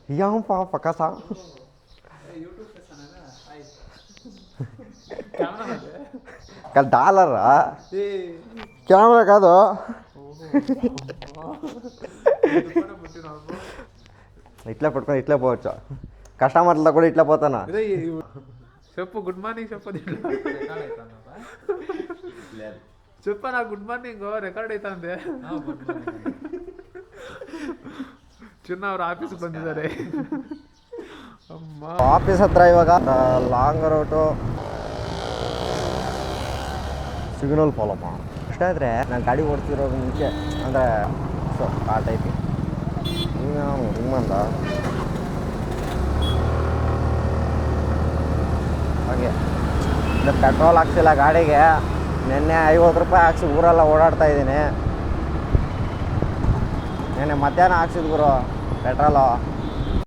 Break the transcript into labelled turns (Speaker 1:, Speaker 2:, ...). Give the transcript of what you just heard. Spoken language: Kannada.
Speaker 1: yang pakai sang kalau dollar kamera kado itla పట్టుకొని ఇట్లా పోవచ్చు కస్టమర్ల కూడా ఇట్లా పోతానా
Speaker 2: చెప్పు గుడ్ మార్నింగ్ చెప్పనా గుడ్ మార్నింగ్ ರೆಕಾರ್ಡ್ ಐತಂತೆ ಚಿನ್ನ ಅವ್ರ ಆಫೀಸ್ಗೆ ಬಂದಿದ್ದಾರೆ
Speaker 1: ಆಫೀಸ್ ಹತ್ರ ಇವಾಗ ಲಾಂಗ್ ರೂಟು ಸಿಗ್ನಲ್ ಫಾಲೋ ಮಾಡು ಅಷ್ಟೇ ಆದರೆ ನಾನು ಗಾಡಿ ಓಡ್ತಿರೋ ಮುಂಚೆ ಅಂದರೆ ಸೊ ಆ ಟೈಪ್ ಹಿಂಗಂದ ಹಾಗೆ ಇದು ಪೆಟ್ರೋಲ್ ಹಾಕ್ಸಿಲ್ಲ ಗಾಡಿಗೆ ನಿನ್ನೆ 50 ರೂಪಾಯಿ ಹಾಕ್ಸಿ ಊರೆಲ್ಲ ಓಡಾಡ್ತಾ ಇದ್ದೀನಿ ನೆನ್ನೆ ಮಧ್ಯಾಹ್ನ ಹಾಕ್ಸಿದ್ ಗುರು ಪೆಟ್ರೋಲು